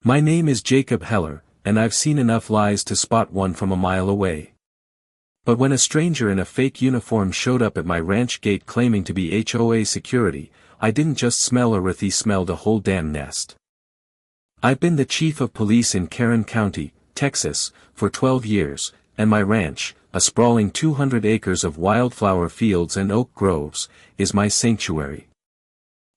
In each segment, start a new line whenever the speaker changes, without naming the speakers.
My name is Jacob Heller, and I've seen enough lies to spot one from a mile away. But when a stranger in a fake uniform showed up at my ranch gate claiming to be HOA security, I didn't just smell a wraith, he smelled a whole damn nest. I've been the chief of police in Kern County, Texas, for 12 years, and my ranch, a sprawling 200 acres of wildflower fields and oak groves, is my sanctuary.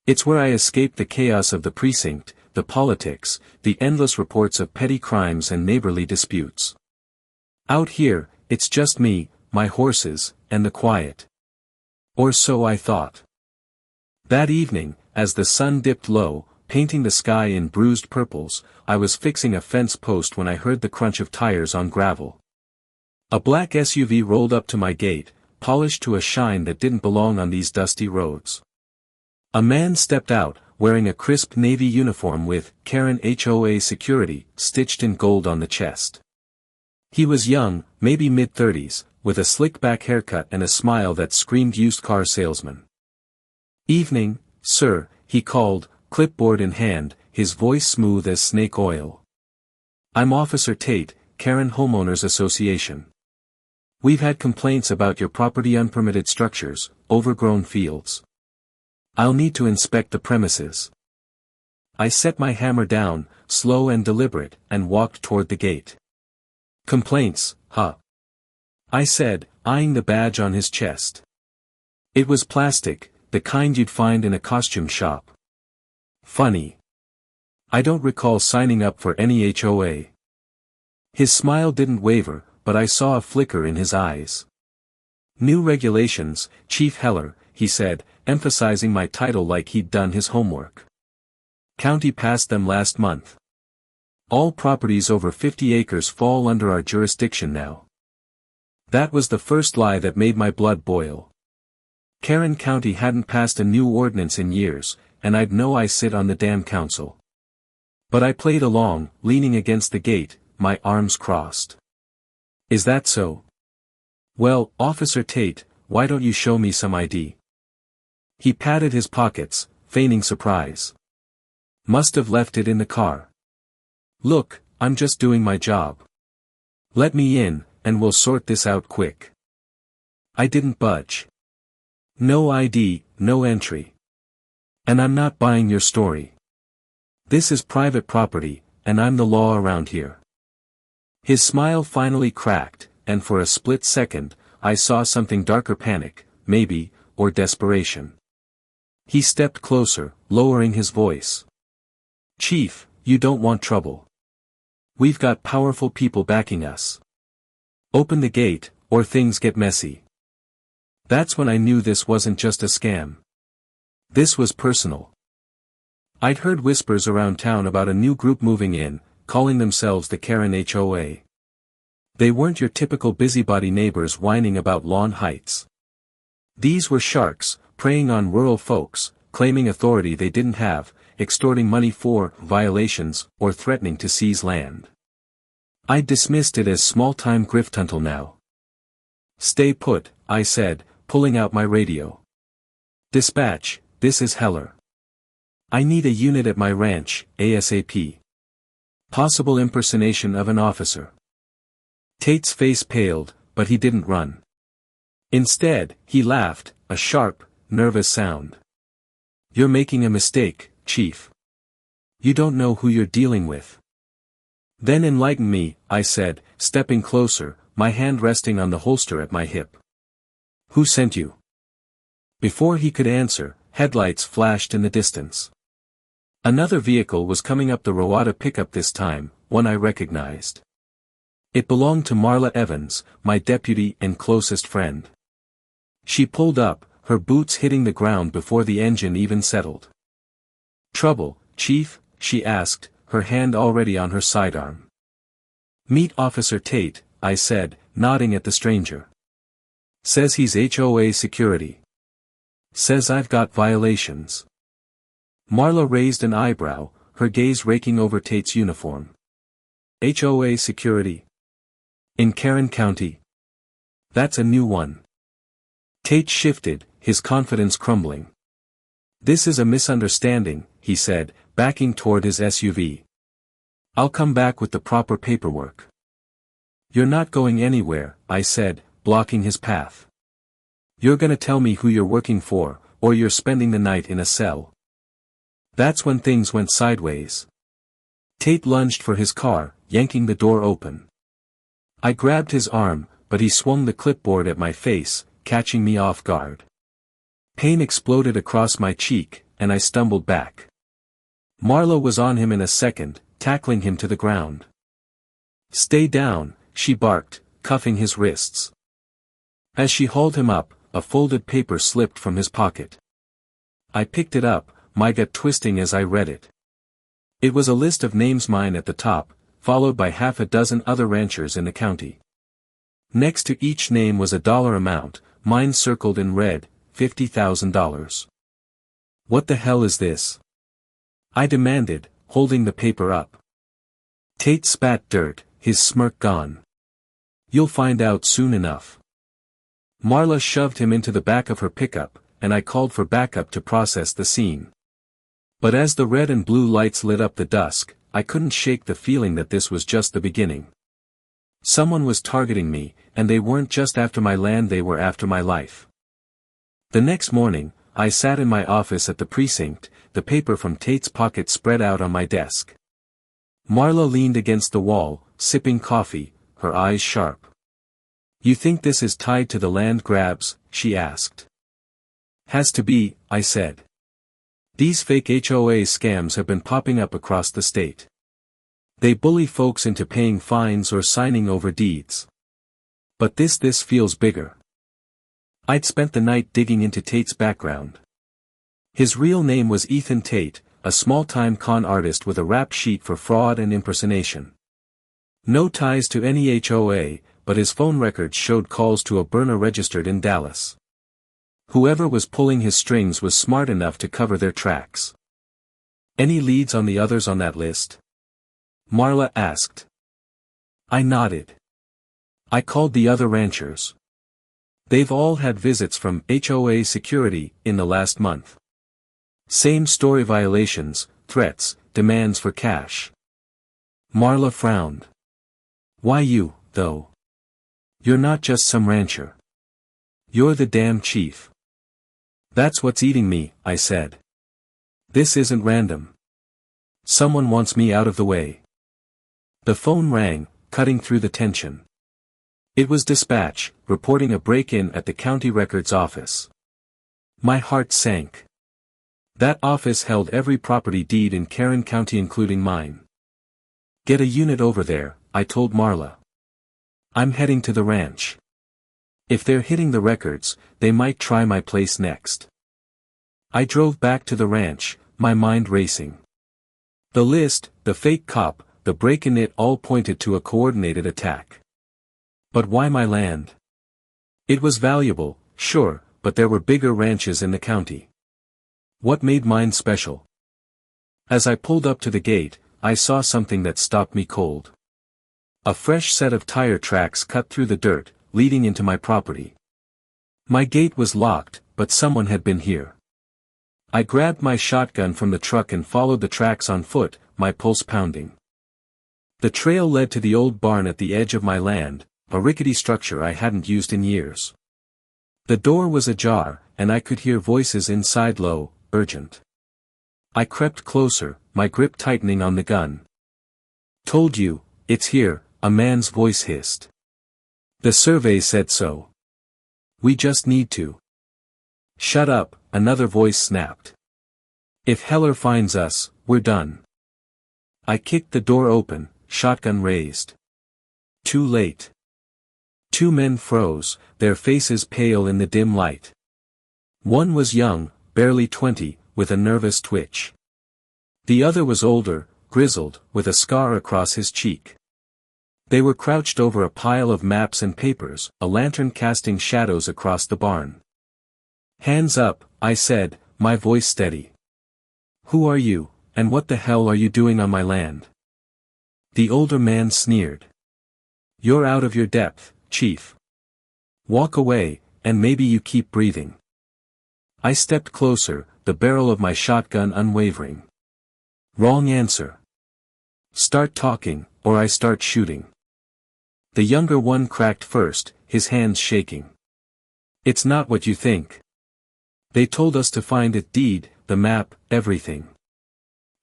It's where I escape the chaos of the precinct, the politics, the endless reports of petty crimes and neighborly disputes. Out here, it's just me, my horses, and the quiet. Or so I thought. That evening, as the sun dipped low, painting the sky in bruised purples, I was fixing a fence post when I heard the crunch of tires on gravel. A black SUV rolled up to my gate, polished to a shine that didn't belong on these dusty roads. A man stepped out, wearing a crisp navy uniform with Karen HOA Security stitched in gold on the chest. He was young, maybe mid-30s, with a slick-back haircut and a smile that screamed used car salesman. "Evening, sir," he called, clipboard in hand, his voice smooth as snake oil. "I'm Officer Tate, Karen Homeowners Association. We've had complaints about your property, unpermitted structures, overgrown fields. I'll need to inspect the premises." I set my hammer down, slow and deliberate, and walked toward the gate. "Complaints, huh?" I said, eyeing the badge on his chest. It was plastic, the kind you'd find in a costume shop. "Funny. I don't recall signing up for any HOA." His smile didn't waver, but I saw a flicker in his eyes. "New regulations, Chief Heller," he said, emphasizing my title like he'd done his homework. "County passed them last month. All properties over 50 acres fall under our jurisdiction now." That was the first lie that made my blood boil. Kern County hadn't passed a new ordinance in years, and I'd know I sit on the damn council. But I played along, leaning against the gate, my arms crossed. "Is that so? Well, Officer Tate, why don't you show me some ID?" He patted his pockets, feigning surprise. "Must have left it in the car." "Look, I'm just doing my job. Let me in, and we'll sort this out quick." I didn't budge. "No ID, no entry. And I'm not buying your story. This is private property, and I'm the law around here." His smile finally cracked, and for a split second, I saw something darker: panic, maybe, or desperation. He stepped closer, lowering his voice. "Chief, you don't want trouble. We've got powerful people backing us. Open the gate, or things get messy." That's when I knew this wasn't just a scam. This was personal. I'd heard whispers around town about a new group moving in, calling themselves the Karen HOA. They weren't your typical busybody neighbors whining about lawn heights. These were sharks, preying on rural folks, claiming authority they didn't have, extorting money for violations, or threatening to seize land. I dismissed it as small-time grift until now. "Stay put," I said, pulling out my radio. "Dispatch, this is Heller. I need a unit at my ranch, ASAP. Possible impersonation of an officer." Tate's face paled, but he didn't run. Instead, he laughed, a sharp, nervous sound. "You're making a mistake, Chief. You don't know who you're dealing with." "Then enlighten me," I said, stepping closer, my hand resting on the holster at my hip. "Who sent you?" Before he could answer, headlights flashed in the distance. Another vehicle was coming up the Rowata pickup, this time, one I recognized. It belonged to Marla Evans, my deputy and closest friend. She pulled up, her boots hitting the ground before the engine even settled. "Trouble, Chief?" she asked, her hand already on her sidearm. "Meet Officer Tate," I said, nodding at the stranger. "Says he's HOA security. Says I've got violations." Marla raised an eyebrow, her gaze raking over Tate's uniform. "HOA security? In Kern County? That's a new one." Tate shifted, his confidence crumbling. "This is a misunderstanding," he said, backing toward his SUV. I'll come back with the proper paperwork. You're not going anywhere, I said, blocking his path. You're gonna tell me who you're working for, or you're spending the night in a cell. That's when things went sideways. Tate lunged for his car, yanking the door open. I grabbed his arm, but he swung the clipboard at my face, catching me off guard. Pain exploded across my cheek, and I stumbled back. Marla was on him in a second, tackling him to the ground. Stay down, she barked, cuffing his wrists. As she hauled him up, a folded paper slipped from his pocket. I picked it up, my gut twisting as I read it. It was a list of names, mine at the top, followed by half a dozen other ranchers in the county. Next to each name was a dollar amount, mine circled in red, $50,000. What the hell is this? I demanded, holding the paper up. Tate spat dirt, his smirk gone. You'll find out soon enough. Marla shoved him into the back of her pickup, and I called for backup to process the scene. But as the red and blue lights lit up the dusk, I couldn't shake the feeling that this was just the beginning. Someone was targeting me, and they weren't just after my land, they were after my life. The next morning, I sat in my office at the precinct, the paper from Tate's pocket spread out on my desk. Marla leaned against the wall, sipping coffee, her eyes sharp. You think this is tied to the land grabs? She asked. Has to be, I said. These fake HOA scams have been popping up across the state. They bully folks into paying fines or signing over deeds. But this feels bigger. I'd spent the night digging into Tate's background. His real name was Ethan Tate, a small-time con artist with a rap sheet for fraud and impersonation. No ties to any HOA, but his phone records showed calls to a burner registered in Dallas. Whoever was pulling his strings was smart enough to cover their tracks. Any leads on the others on that list? Marla asked. I nodded. I called the other ranchers. They've all had visits from HOA security in the last month. Same story: violations, threats, demands for cash. Marla frowned. Why you, though? You're not just some rancher. You're the damn chief. That's what's eating me, I said. This isn't random. Someone wants me out of the way. The phone rang, cutting through the tension. It was dispatch, reporting a break-in at the county records office. My heart sank. That office held every property deed in Kern County including mine. Get a unit over there, I told Marla. I'm heading to the ranch. If they're hitting the records, they might try my place next. I drove back to the ranch, my mind racing. The list, the fake cop, the break-in, it all pointed to a coordinated attack. But why my land? It was valuable, sure, but there were bigger ranches in the county. What made mine special? As I pulled up to the gate, I saw something that stopped me cold. A fresh set of tire tracks cut through the dirt, leading into my property. My gate was locked, but someone had been here. I grabbed my shotgun from the truck and followed the tracks on foot, my pulse pounding. The trail led to the old barn at the edge of my land, a rickety structure I hadn't used in years. The door was ajar, and I could hear voices inside, low, urgent. I crept closer, my grip tightening on the gun. Told you, it's here, a man's voice hissed. The survey said so. We just need to. Shut up, another voice snapped. If Heller finds us, we're done. I kicked the door open, shotgun raised. Too late. Two men froze, their faces pale in the dim light. One was young, barely 20, with a nervous twitch. The other was older, grizzled, with a scar across his cheek. They were crouched over a pile of maps and papers, a lantern casting shadows across the barn. Hands up, I said, my voice steady. Who are you, and what the hell are you doing on my land? The older man sneered. You're out of your depth, Chief. Walk away, and maybe you keep breathing. I stepped closer, the barrel of my shotgun unwavering. Wrong answer. Start talking, or I start shooting. The younger one cracked first, his hands shaking. It's not what you think. They told us to find it, deed, the map, everything.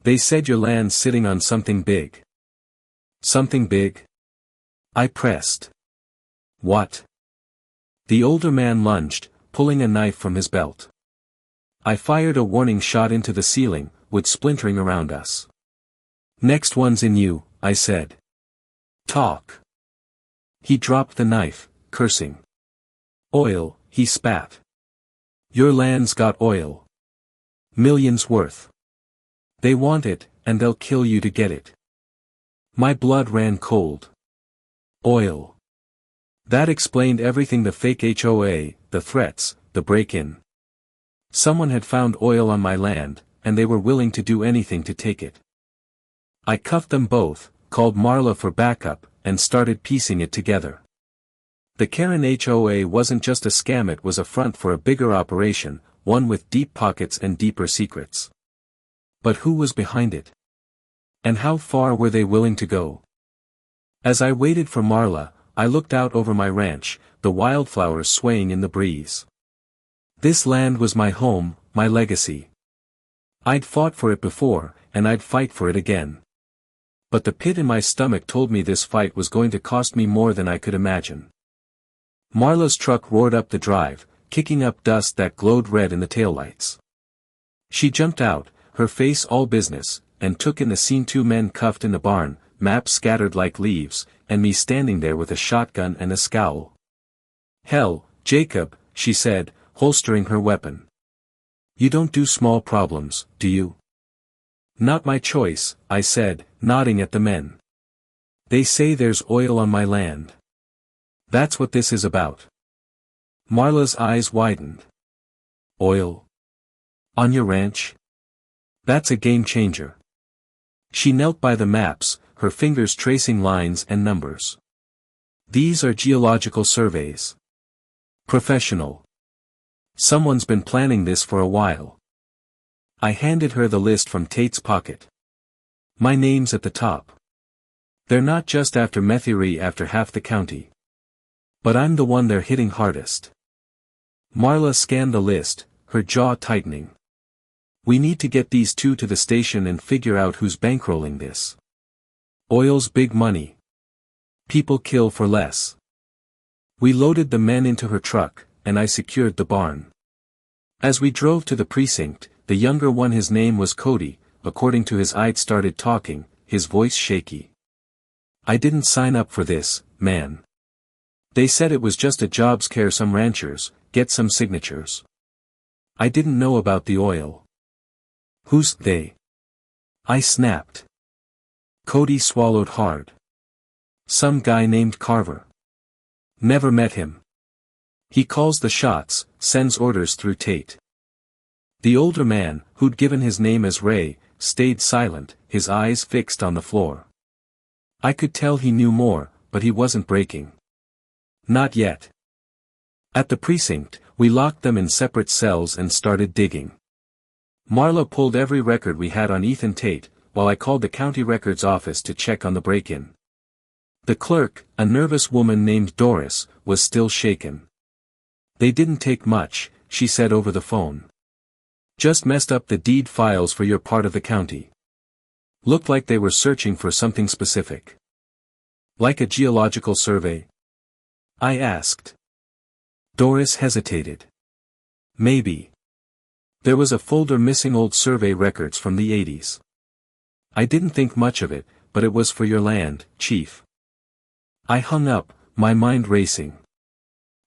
They said your land's sitting on something big. Something big? I pressed. What? The older man lunged, pulling a knife from his belt. I fired a warning shot into the ceiling, wood splintering around us. Next one's in you, I said. Talk. He dropped the knife, cursing. Oil, he spat. Your land's got oil. Millions worth. They want it, and they'll kill you to get it. My blood ran cold. Oil. That explained everything, the fake HOA, the threats, the break-in. Someone had found oil on my land, and they were willing to do anything to take it. I cuffed them both, called Marla for backup, and started piecing it together. The Karen HOA wasn't just a scam, it was a front for a bigger operation, one with deep pockets and deeper secrets. But who was behind it? And how far were they willing to go? As I waited for Marla, I looked out over my ranch, the wildflowers swaying in the breeze. This land was my home, my legacy. I'd fought for it before, and I'd fight for it again. But the pit in my stomach told me this fight was going to cost me more than I could imagine. Marla's truck roared up the drive, kicking up dust that glowed red in the taillights. She jumped out, her face all business, and took in the scene: 2 men cuffed in the barn, maps scattered like leaves, and me standing there with a shotgun and a scowl. Hell, Jacob, she said, holstering her weapon. You don't do small problems, do you? Not my choice, I said, nodding at the men. They say there's oil on my land. That's what this is about. Marla's eyes widened. Oil? On your ranch? That's a game changer. She knelt by the maps, her fingers tracing lines and numbers. These are geological surveys. Professional. Someone's been planning this for a while. I handed her the list from Tate's pocket. My name's at the top. They're not just after Methery, after half the county. But I'm the one they're hitting hardest. Marla scanned the list, her jaw tightening. We need to get these 2 to the station and figure out who's bankrolling this. Oil's big money. People kill for less. We loaded the men into her truck, and I secured the barn. As we drove to the precinct, the younger one, his name was Cody, according to his ID, started talking, his voice shaky. I didn't sign up for this, man. They said it was just a job scare, some ranchers, get some signatures. I didn't know about the oil. Who's they? I snapped. Cody swallowed hard. Some guy named Carver. Never met him. He calls the shots, sends orders through Tate. The older man, who'd given his name as Ray, stayed silent, his eyes fixed on the floor. I could tell he knew more, but he wasn't breaking. Not yet. At the precinct, we locked them in separate cells and started digging. Marla pulled every record we had on Ethan Tate, while I called the county records office to check on the break-in. The clerk, a nervous woman named Doris, was still shaken. They didn't take much, she said over the phone. Just messed up the deed files for your part of the county. Looked like they were searching for something specific. Like a geological survey? I asked. Doris hesitated. Maybe. There was a folder missing old survey records from the 80s. I didn't think much of it, but it was for your land, Chief. I hung up, my mind racing.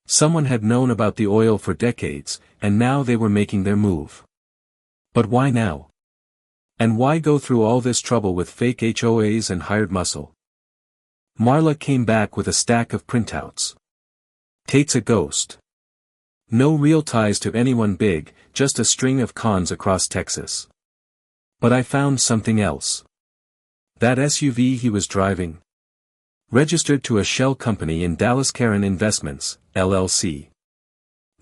Someone had known about the oil for decades, and now they were making their move. But why now? And why go through all this trouble with fake HOAs and hired muscle? Marla came back with a stack of printouts. Tate's a ghost. No real ties to anyone big, just a string of cons across Texas. But I found something else. That SUV he was driving. Registered to a shell company in Dallas, Karen Investments, LLC.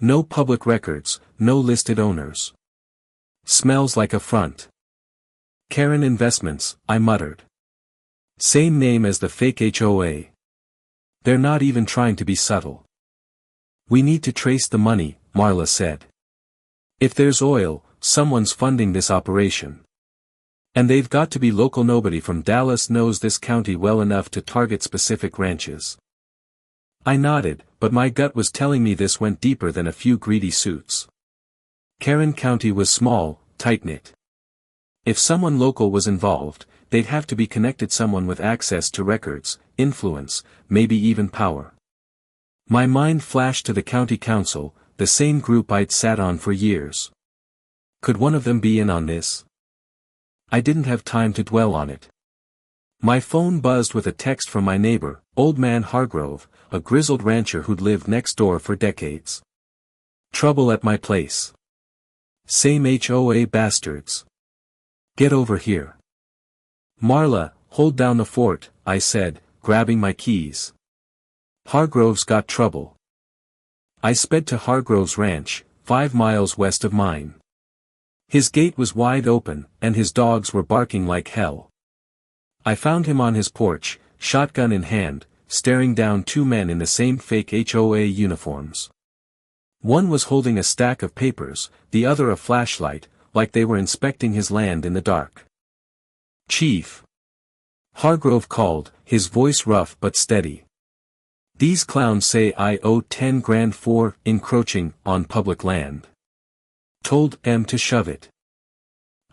No public records, no listed owners. Smells like a front. Karen Investments, I muttered. Same name as the fake HOA. They're not even trying to be subtle. We need to trace the money, Marla said. If there's oil, someone's funding this operation. And they've got to be local. Nobody from Dallas knows this county well enough to target specific ranches. I nodded, but my gut was telling me this went deeper than a few greedy suits. Kern County was small, tight-knit. If someone local was involved, they'd have to be connected, someone with access to records, influence, maybe even power. My mind flashed to the county council, the same group I'd sat on for years. Could one of them be in on this? I didn't have time to dwell on it. My phone buzzed with a text from my neighbor, Old Man Hargrove, a grizzled rancher who'd lived next door for decades. Trouble at my place. Same HOA bastards. Get over here. Marla, hold down the fort, I said, grabbing my keys. Hargrove's got trouble. I sped to Hargrove's ranch, 5 miles west of mine. His gate was wide open, and his dogs were barking like hell. I found him on his porch, shotgun in hand, staring down 2 men in the same fake HOA uniforms. One was holding a stack of papers, the other a flashlight, like they were inspecting his land in the dark. Chief. Hargrove called, his voice rough but steady. These clowns say I owe 10 grand for encroaching on public land. Told M to shove it.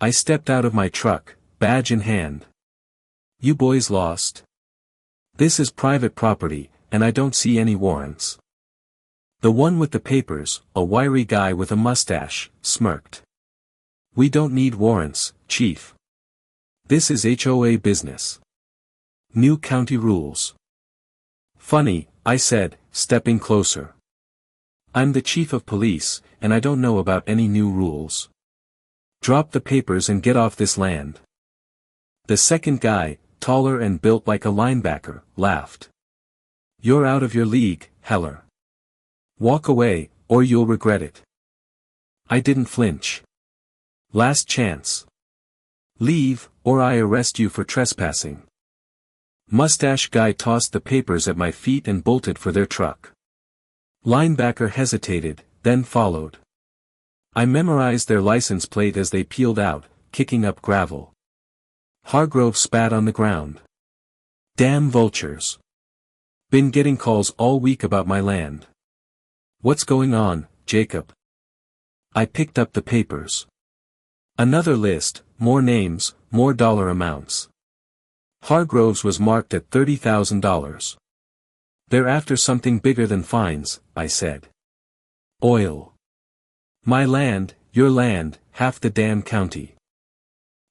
I stepped out of my truck, badge in hand. You boys lost? This is private property, and I don't see any warrants. The one with the papers, a wiry guy with a mustache, smirked. We don't need warrants, Chief. This is HOA business. New county rules. Funny, I said, stepping closer. I'm the chief of police, and I don't know about any new rules. Drop the papers and get off this land. The second guy, taller and built like a linebacker, laughed. You're out of your league, Heller. Walk away, or you'll regret it. I didn't flinch. Last chance. Leave, or I arrest you for trespassing. Mustache guy tossed the papers at my feet and bolted for their truck. Linebacker hesitated, then followed. I memorized their license plate as they peeled out, kicking up gravel. Hargrove spat on the ground. Damn vultures. Been getting calls all week about my land. What's going on, Jacob? I picked up the papers. Another list, more names, more dollar amounts. Hargrove's was marked at $30,000. They're after something bigger than fines, I said. Oil. My land, your land, half the damn county.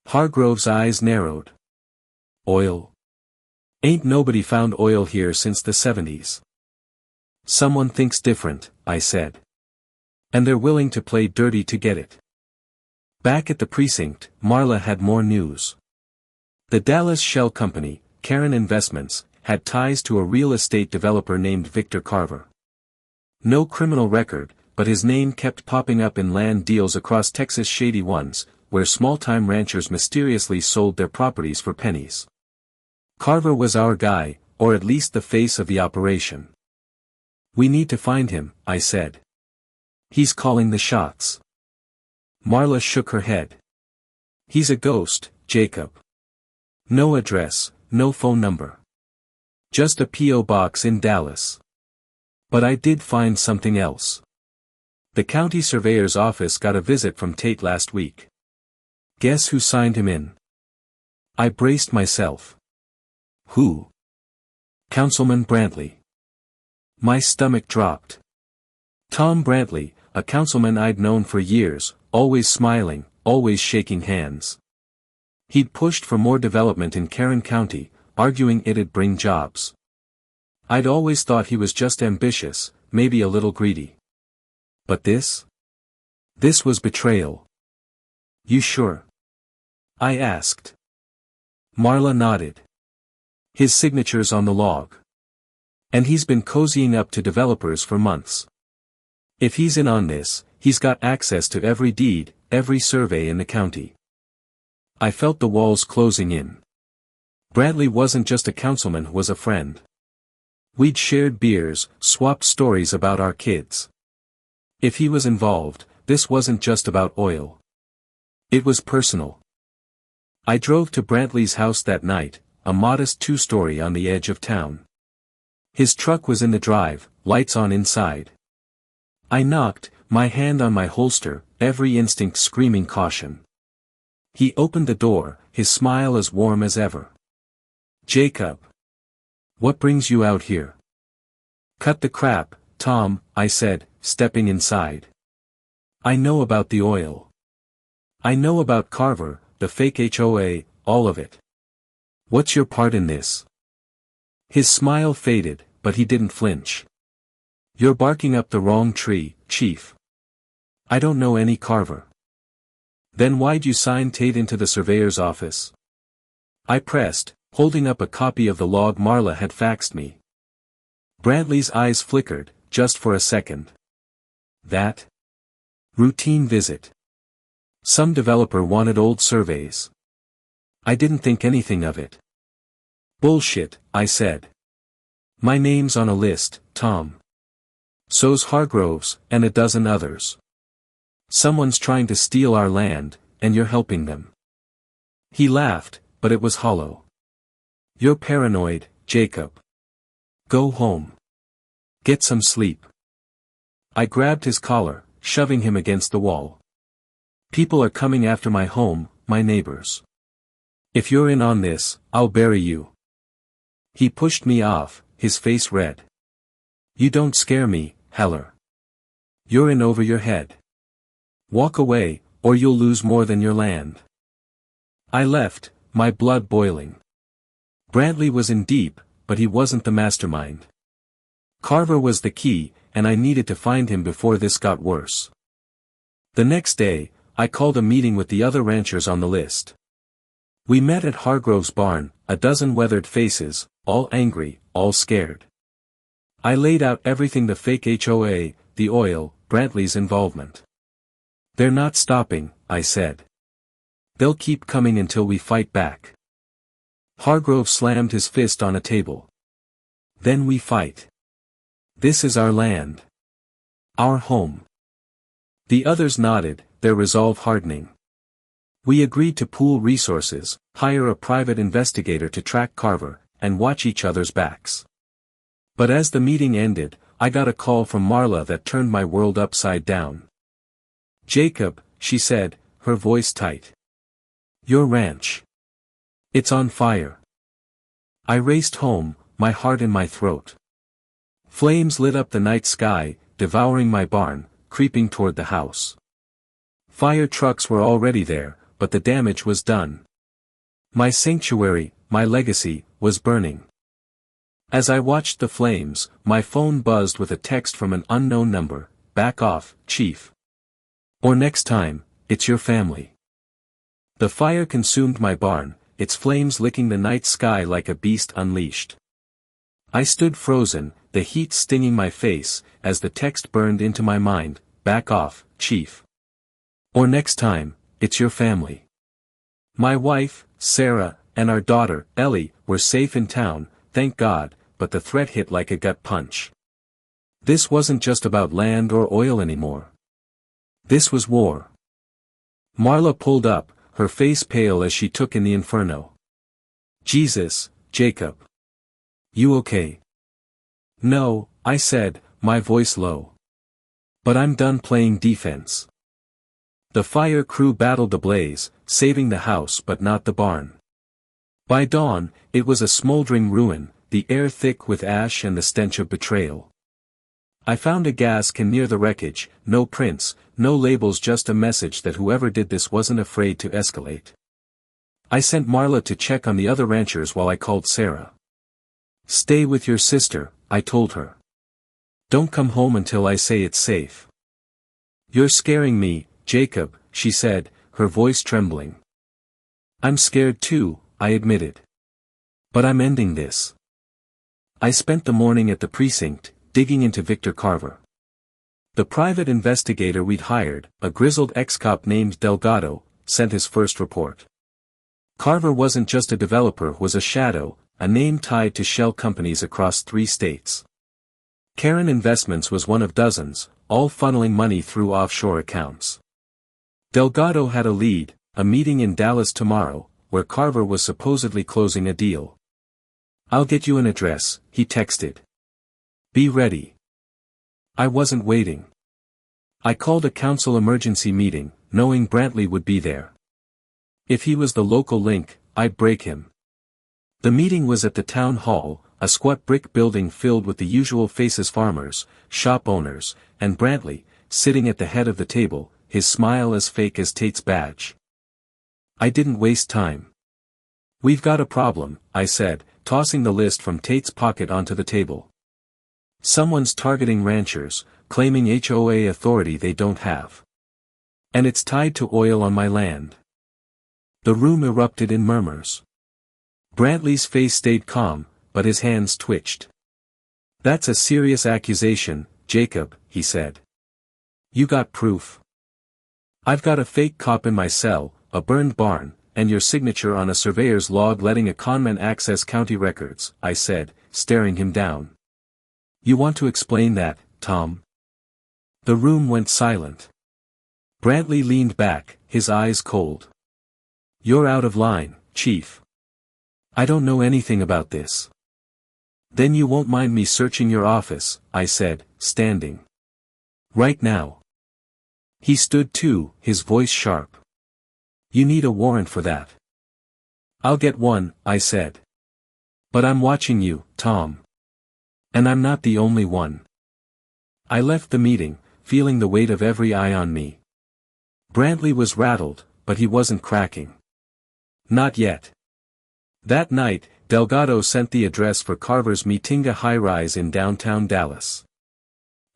Hargrove's eyes narrowed. Oil? Ain't nobody found oil here since the 70s. Someone thinks different, I said. And they're willing to play dirty to get it. Back at the precinct, Marla had more news. The Dallas Shell Company, Kern Investments, had ties to a real estate developer named Victor Carver. No criminal record, but his name kept popping up in land deals across Texas, shady ones, where small-time ranchers mysteriously sold their properties for pennies. Carver was our guy, or at least the face of the operation. We need to find him, I said. He's calling the shots. Marla shook her head. He's a ghost, Jacob. No address, no phone number. Just a P.O. box in Dallas. But I did find something else. The county surveyor's office got a visit from Tate last week. Guess who signed him in? I braced myself. Who? Councilman Brantley. My stomach dropped. Tom Brantley, a councilman I'd known for years, always smiling, always shaking hands. He'd pushed for more development in Kern County, arguing it'd bring jobs. I'd always thought he was just ambitious, maybe a little greedy. But this? This was betrayal. You sure? I asked. Marla nodded. His signature's on the log. And he's been cozying up to developers for months. If he's in on this, he's got access to every deed, every survey in the county. I felt the walls closing in. Bradley wasn't just a councilman, was a friend. We'd shared beers, swapped stories about our kids. If he was involved, this wasn't just about oil. It was personal. I drove to Brantley's house that night, a modest two-story on the edge of town. His truck was in the drive, lights on inside. I knocked, my hand on my holster, every instinct screaming caution. He opened the door, his smile as warm as ever. "Jacob. What brings you out here?" "Cut the crap, Tom," I said, stepping inside. "I know about the oil. I know about Carver, the fake HOA, all of it. What's your part in this?" His smile faded, but he didn't flinch. "You're barking up the wrong tree, Chief. I don't know any Carver." "Then why'd you sign Tate into the surveyor's office?" I pressed, holding up a copy of the log Marla had faxed me. Brantley's eyes flickered, just for a second. "That? Routine visit. Some developer wanted old surveys. I didn't think anything of it." "Bullshit," I said. "My name's on a list, Tom. So's Hargrove's, and a dozen others. Someone's trying to steal our land, and you're helping them." He laughed, but it was hollow. "You're paranoid, Jacob. Go home. Get some sleep." I grabbed his collar, shoving him against the wall. "People are coming after my home, my neighbors. If you're in on this, I'll bury you." He pushed me off, his face red. "You don't scare me, Heller. You're in over your head. Walk away, or you'll lose more than your land." I left, my blood boiling. Brantley was in deep, but he wasn't the mastermind. Carver was the key, and I needed to find him before this got worse. The next day, I called a meeting with the other ranchers on the list. We met at Hargrove's barn, a dozen weathered faces, all angry, all scared. I laid out everything: the fake HOA, the oil, Brantley's involvement. "They're not stopping," I said. "They'll keep coming until we fight back." Hargrove slammed his fist on a table. "Then we fight. This is our land. Our home." The others nodded, their resolve hardening. We agreed to pool resources, hire a private investigator to track Carver, and watch each other's backs. But as the meeting ended, I got a call from Marla that turned my world upside down. "Jacob," she said, her voice tight. "Your ranch. It's on fire." I raced home, my heart in my throat. Flames lit up the night sky, devouring my barn, creeping toward the house. Fire trucks were already there, but the damage was done. My sanctuary, my legacy, was burning. As I watched the flames, my phone buzzed with a text from an unknown number: "Back off, Chief. Or next time, it's your family." The fire consumed my barn, its flames licking the night sky like a beast unleashed. I stood frozen, the heat stinging my face, as the text burned into my mind: "Back off, Chief. Or next time, it's your family." My wife, Sarah, and our daughter, Ellie, were safe in town, thank God, but the threat hit like a gut punch. This wasn't just about land or oil anymore. This was war. Marla pulled up, her face pale as she took in the inferno. "Jesus, Jacob. You okay?" "No," I said, my voice low. "But I'm done playing defense." The fire crew battled the blaze, saving the house but not the barn. By dawn, it was a smoldering ruin, the air thick with ash and the stench of betrayal. I found a gas can near the wreckage, no prints, no labels, just a message that whoever did this wasn't afraid to escalate. I sent Marla to check on the other ranchers while I called Sarah. "Stay with your sister," I told her. "Don't come home until I say it's safe." "You're scaring me, Jacob," she said, her voice trembling. "I'm scared too," I admitted. "But I'm ending this." I spent the morning at the precinct, digging into Victor Carver. The private investigator we'd hired, a grizzled ex-cop named Delgado, sent his first report. Carver wasn't just a developer, was a shadow, a name tied to shell companies across 3 states. Karen Investments was one of dozens, all funneling money through offshore accounts. Delgado had a lead, a meeting in Dallas tomorrow, where Carver was supposedly closing a deal. "I'll get you an address," he texted. "Be ready." I wasn't waiting. I called a council emergency meeting, knowing Brantley would be there. If he was the local link, I'd break him. The meeting was at the town hall, a squat brick building filled with the usual faces: farmers, shop owners, and Brantley, sitting at the head of the table, his smile as fake as Tate's badge. I didn't waste time. "We've got a problem," I said, tossing the list from Tate's pocket onto the table. "Someone's targeting ranchers, claiming HOA authority they don't have. And it's tied to oil on my land." The room erupted in murmurs. Brantley's face stayed calm, but his hands twitched. "That's a serious accusation, Jacob," he said. "You got proof?" "I've got a fake cop in my cell, a burned barn, and your signature on a surveyor's log letting a conman access county records," I said, staring him down. "You want to explain that, Tom?" The room went silent. Brantley leaned back, his eyes cold. "You're out of line, Chief. I don't know anything about this." "Then you won't mind me searching your office," I said, standing. "Right now." He stood too, his voice sharp. "You need a warrant for that." "I'll get one," I said. "But I'm watching you, Tom. And I'm not the only one." I left the meeting, feeling the weight of every eye on me. Brantley was rattled, but he wasn't cracking. Not yet. That night, Delgado sent the address for Carver's Meetinga high-rise in downtown Dallas.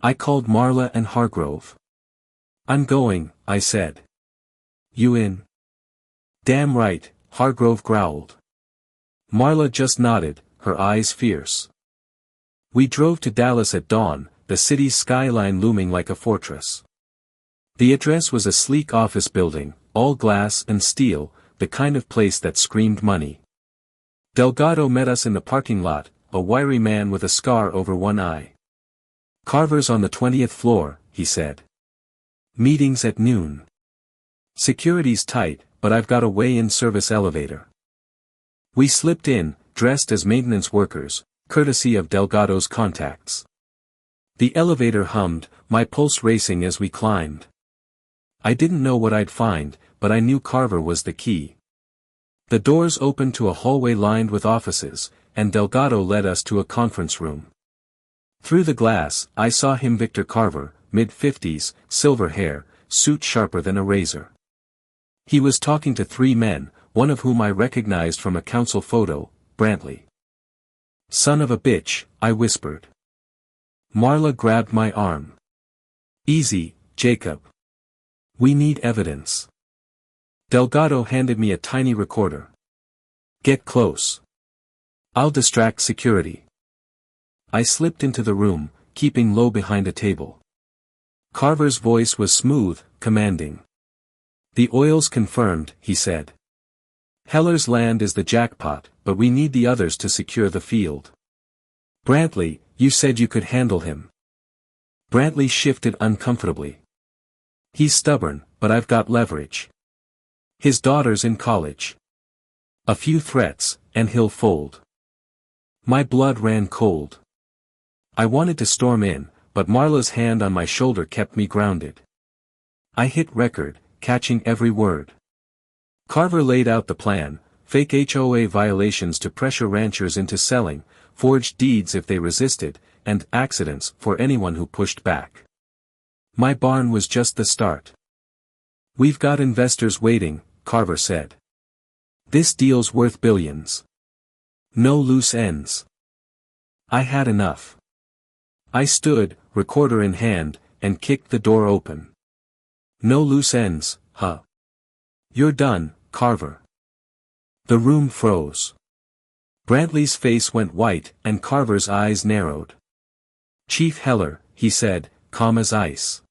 I called Marla and Hargrove. "I'm going," I said. "You in?" "Damn right," Hargrove growled. Marla just nodded, her eyes fierce. We drove to Dallas at dawn, the city's skyline looming like a fortress. The address was a sleek office building, all glass and steel, the kind of place that screamed money. Delgado met us in the parking lot, a wiry man with a scar over one eye. "Carver's on the 20th floor," he said. "Meetings at noon. Security's tight, but I've got a way-in service elevator." We slipped in, dressed as maintenance workers, courtesy of Delgado's contacts. The elevator hummed, my pulse racing as we climbed. I didn't know what I'd find, but I knew Carver was the key. The doors opened to a hallway lined with offices, and Delgado led us to a conference room. Through the glass, I saw him, Victor Carver, mid-50s, silver hair, suit sharper than a razor. He was talking to 3 men, one of whom I recognized from a council photo, Brantley. "Son of a bitch," I whispered. Marla grabbed my arm. "Easy, Jacob. We need evidence." Delgado handed me a tiny recorder. "Get close. I'll distract security." I slipped into the room, keeping low behind a table. Carver's voice was smooth, commanding. "The oil's confirmed," he said. "Heller's land is the jackpot, but we need the others to secure the field. Brantley, you said you could handle him." Brantley shifted uncomfortably. "He's stubborn, but I've got leverage. His daughter's in college. A few threats, and he'll fold." My blood ran cold. I wanted to storm in, but Marla's hand on my shoulder kept me grounded. I hit record, catching every word. Carver laid out the plan: fake HOA violations to pressure ranchers into selling, forged deeds if they resisted, and accidents for anyone who pushed back. My barn was just the start. "We've got investors waiting," Carver said. "This deal's worth billions. No loose ends." I had enough. I stood, recorder in hand, and kicked the door open. "No loose ends, huh? You're done, Carver." The room froze. Brantley's face went white, and Carver's eyes narrowed. "Chief Heller," he said, calm as ice.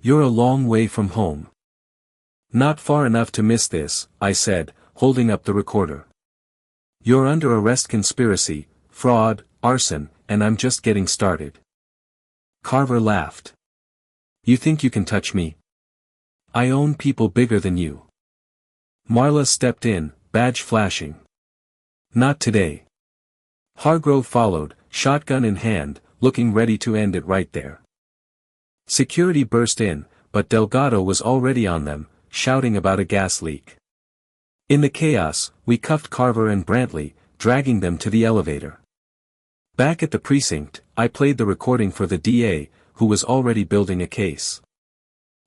"You're a long way from home." "Not far enough to miss this," I said, holding up the recorder. "You're under arrest: conspiracy, fraud, arson, and I'm just getting started." Carver laughed. "You think you can touch me? I own people bigger than you." Marla stepped in, badge flashing. "Not today." Hargrove followed, shotgun in hand, looking ready to end it right there. Security burst in, but Delgado was already on them, shouting about a gas leak. In the chaos, we cuffed Carver and Brantley, dragging them to the elevator. Back at the precinct, I played the recording for the DA, who was already building a case.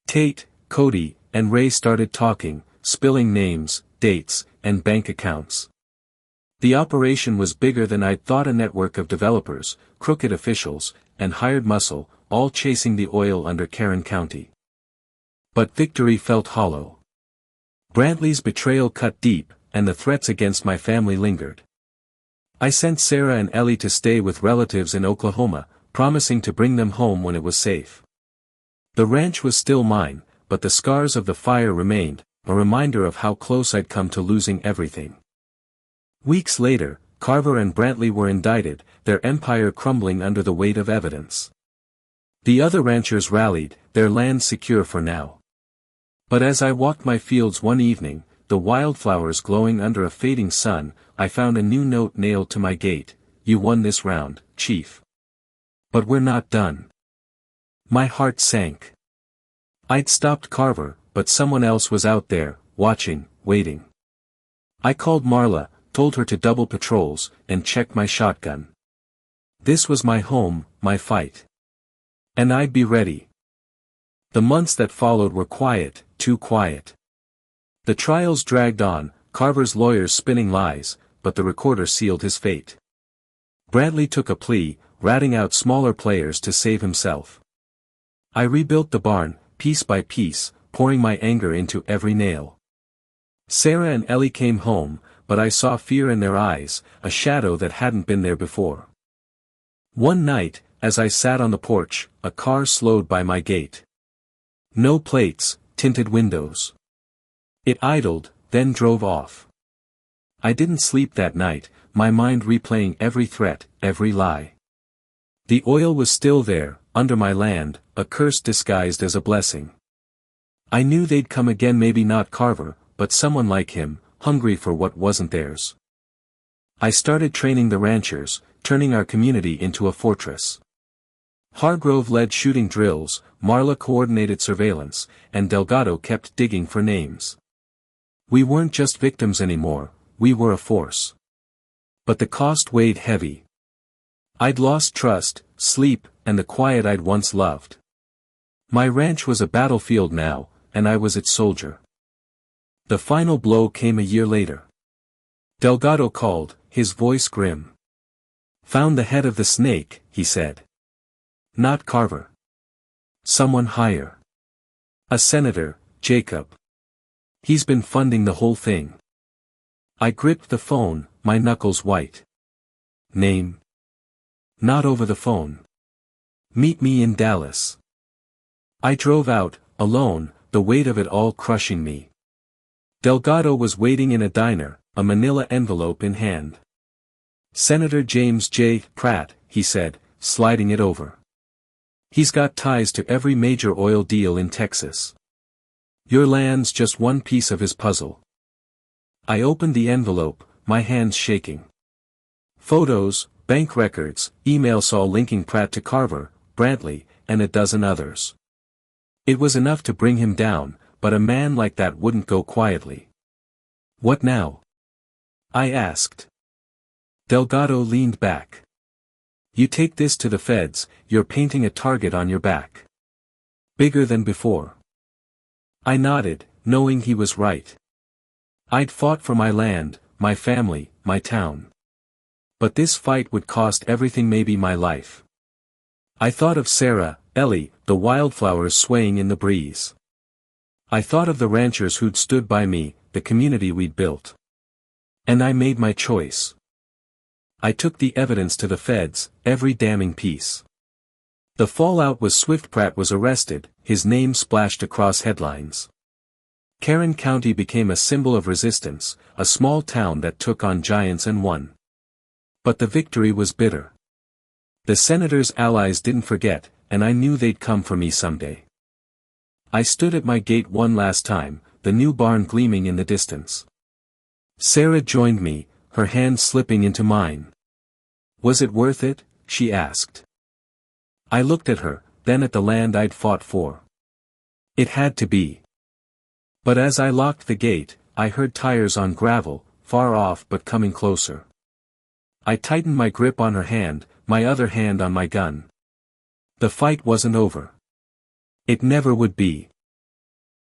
Tate, Cody, and Ray started talking, spilling names, dates, and bank accounts. The operation was bigger than I'd thought: a network of developers, crooked officials, and hired muscle, all chasing the oil under Karen County. But victory felt hollow. Brantley's betrayal cut deep, and the threats against my family lingered. I sent Sarah and Ellie to stay with relatives in Oklahoma, promising to bring them home when it was safe. The ranch was still mine, but the scars of the fire remained, a reminder of how close I'd come to losing everything. Weeks later, Carver and Brantley were indicted, their empire crumbling under the weight of evidence. The other ranchers rallied, their land secure for now. But as I walked my fields one evening, the wildflowers glowing under a fading sun, I found a new note nailed to my gate: "You won this round, Chief. But we're not done." My heart sank. I'd stopped Carver, but someone else was out there, watching, waiting. I called Marla, told her to double patrols, and check my shotgun. This was my home, my fight. And I'd be ready. The months that followed were quiet, too quiet. The trials dragged on, Carver's lawyers spinning lies, but the recorder sealed his fate. Brantley took a plea, ratting out smaller players to save himself. I rebuilt the barn, piece by piece, pouring my anger into every nail. Sarah and Ellie came home, but I saw fear in their eyes, a shadow that hadn't been there before. One night, as I sat on the porch, a car slowed by my gate. No plates, tinted windows. It idled, then drove off. I didn't sleep that night, my mind replaying every threat, every lie. The oil was still there, under my land, a curse disguised as a blessing. I knew they'd come again, maybe not Carver, but someone like him, hungry for what wasn't theirs. I started training the ranchers, turning our community into a fortress. Hargrove led shooting drills, Marla coordinated surveillance, and Delgado kept digging for names. We weren't just victims anymore, we were a force. But the cost weighed heavy. I'd lost trust, sleep, and the quiet I'd once loved. My ranch was a battlefield now, and I was its soldier. The final blow came a year later. Delgado called, his voice grim. "Found the head of the snake," he said. "Not Carver. Someone higher. A senator, Jacob. He's been funding the whole thing." I gripped the phone, my knuckles white. "Name?" "Not over the phone. Meet me in Dallas." I drove out, alone, the weight of it all crushing me. Delgado was waiting in a diner, a manila envelope in hand. "Senator James J. Pratt," he said, sliding it over. "He's got ties to every major oil deal in Texas. Your land's just one piece of his puzzle." I opened the envelope, my hands shaking. Photos, bank records, emails all linking Pratt to Carver, Brantley, and a dozen others. It was enough to bring him down, but a man like that wouldn't go quietly. "What now?" I asked. Delgado leaned back. "You take this to the feds, you're painting a target on your back. Bigger than before." I nodded, knowing he was right. I'd fought for my land, my family, my town. But this fight would cost everything, maybe my life. I thought of Sarah, Ellie, the wildflowers swaying in the breeze. I thought of the ranchers who'd stood by me, the community we'd built. And I made my choice. I took the evidence to the feds, every damning piece. The fallout was swift. Pratt was arrested, his name splashed across headlines. Karen County became a symbol of resistance, a small town that took on giants and won. But the victory was bitter. The senator's allies didn't forget, and I knew they'd come for me someday. I stood at my gate one last time, the new barn gleaming in the distance. Sarah joined me, her hand slipping into mine. "Was it worth it?" she asked. I looked at her, then at the land I'd fought for. It had to be. But as I locked the gate, I heard tires on gravel, far off but coming closer. I tightened my grip on her hand, my other hand on my gun. The fight wasn't over. It never would be.